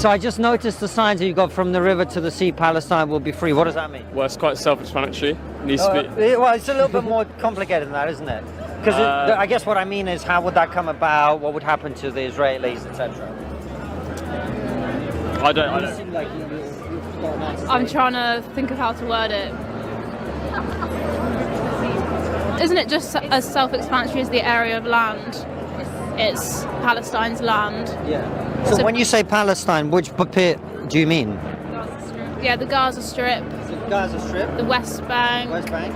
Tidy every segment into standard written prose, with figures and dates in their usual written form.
So I just noticed the signs that you got from the river to the sea, Palestine will be free. What does that mean? Well, it's quite self-explanatory. Needs to be. Well, it's a little bit more complicated than that, isn't it? Because I guess what I mean is, how would that come about? What would happen to the Israelis, etc.? I don't. Seem like you've got an answer. I'm trying to think of how to word it. Isn't it just as self-explanatory as the area of land? It's Palestine's land. Yeah. So when you say Palestine, which bit do you mean? Yeah, the Gaza Strip, The Gaza Strip, the West Bank. West Bank.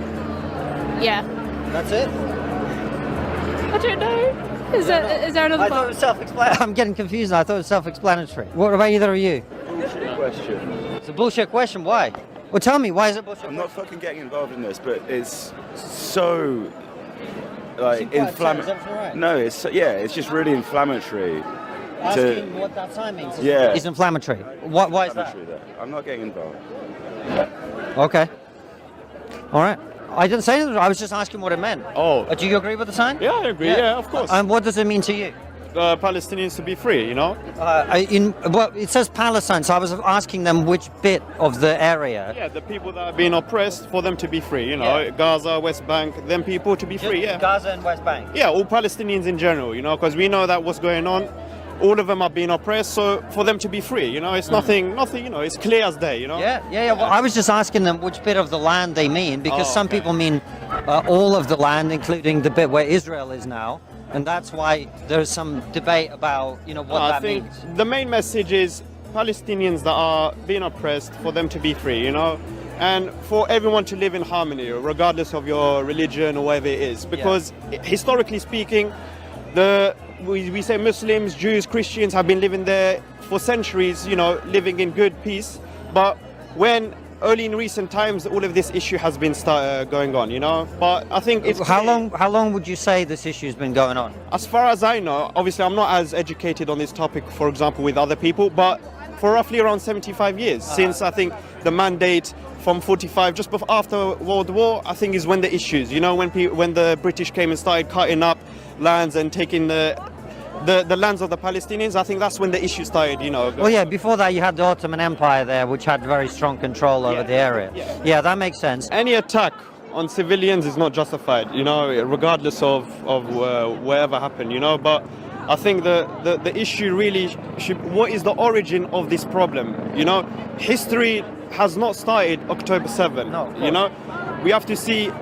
Yeah. That's it. I don't know. Is there another I thought it part? was self-explanatory. I'm getting confused now. I thought it was self-explanatory. What about either of you? Bullshit question. It's a bullshit question. Why? Well, tell me, why is it bullshit? I'm not fucking getting involved in this, but it's so like Is everything inflammatory. right? No, it's just really inflammatory. Asking what that sign means. Yeah. It's inflammatory. Why is that? Inflammatory there. I'm not getting involved. Okay. All right. I didn't say anything. I was just asking what it meant. Oh. Do you agree with the sign? Yeah, I agree. Yeah, of course. And what does it mean to you? Palestinians to be free, you know. Well, it says Palestine, so I was asking them which bit of the area. Yeah, the people that are being oppressed, for them to be free, you know. Yeah. Gaza, West Bank, them people to be free. Yeah. Gaza and West Bank. Yeah, all Palestinians in general, you know, because we know that what's going on. All of them are being oppressed, so for them to be free, you know, it's nothing, you know, it's clear as day, you know. Yeah. Well, I was just asking them which bit of the land they mean, because some people mean all of the land, including the bit where Israel is now, and that's why there's some debate about, you know, what I that think means. the main message is Palestinians that are being oppressed, for them to be free, you know, and for everyone to live in harmony, regardless of your religion or whatever it is, because historically speaking, we say Muslims, Jews, Christians have been living there for centuries, you know, living in good peace. But when early in recent times, all of this issue has been going on, you know. But I think it's How long would you say this issue's been going on? as far as I know, obviously I'm not as educated on this topic, for example, with other people, but for roughly around 75 years, since I think the mandate from 45, just before, after World War, I think is when the issues, you know, when the British came and started cutting up lands and taking the lands of the Palestinians, I think that's when the issue started, you know. Well, yeah, before that you had the Ottoman Empire there, which had very strong control over the area. Yeah, that makes sense. Any attack on civilians is not justified, you know, regardless of whatever happened, you know. But I think the issue really should, what is the origin of this problem? You know, history has not started October 7. No, of course. You know, we have to see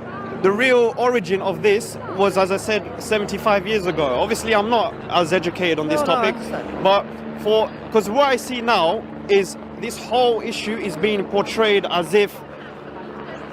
the real origin of this was, as I said, 75 years ago. Obviously, I'm not as educated on this topic, but because what I see now is this whole issue is being portrayed as if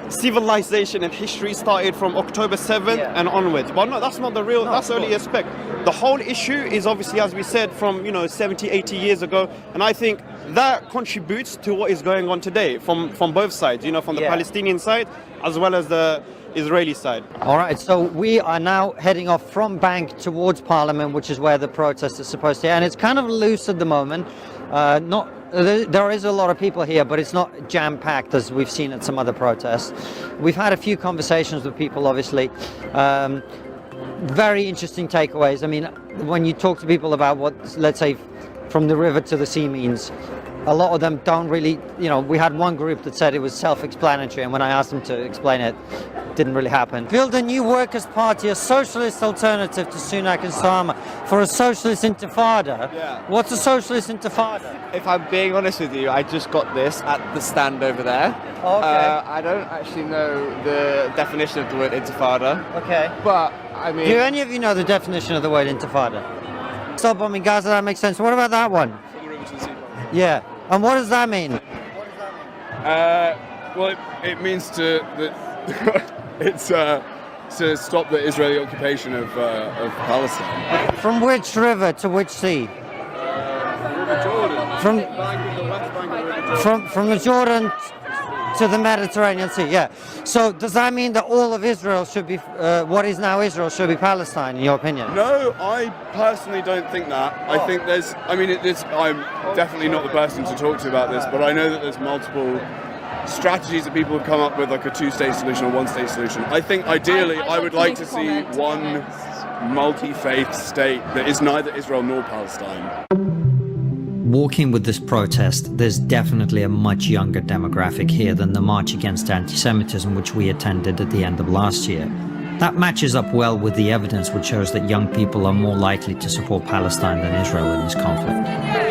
civilization and history started from October 7th and onwards. But no, that's not the real, that's only aspect. The whole issue is obviously, as we said, from, you know, 70, 80 years ago. And I think that contributes to what is going on today from both sides, you know, from the Palestinian side as well as the Israeli side. All right, so we are now heading off from Bank towards Parliament, which is where the protest is supposed to be. And it's kind of loose at the moment. There is a lot of people here, but it's not jam-packed as we've seen at some other protests. We've had a few conversations with people, obviously. Very interesting takeaways. I mean, when you talk to people about what, let's say, from the river to the sea means, a lot of them don't really, you know, we had one group that said it was self-explanatory, and when I asked them to explain it, it didn't really happen. Build a new Workers' Party, a socialist alternative to Sunak and Starmer for a socialist intifada. Yeah. What's a socialist intifada? If I'm being honest with you, I just got this at the stand over there. Okay. I don't actually know the definition of the word intifada. Okay. But, I mean... Do any of you know the definition of the word intifada? Stop bombing Gaza, that makes sense. What about that one? Yeah. And what does that mean? Well, it means it's to stop the Israeli occupation of Palestine. From which river to which sea? River Jordan. From the west bank of the River Jordan. from the Jordan to the Mediterranean Sea. Yeah. So does that mean that all of Israel should be, what is now Israel, should be Palestine, in your opinion? No, I personally don't think that. I think I'm definitely not the person to talk to about this, but I know that there's multiple strategies that people have come up with, like a two-state solution or one-state solution. I think ideally I would like to see one multi-faith state that is neither Israel nor Palestine. walking with this protest, there's definitely a much younger demographic here than the March Against Anti-Semitism, which we attended at the end of last year. That matches up well with the evidence which shows that young people are more likely to support Palestine than Israel in this conflict.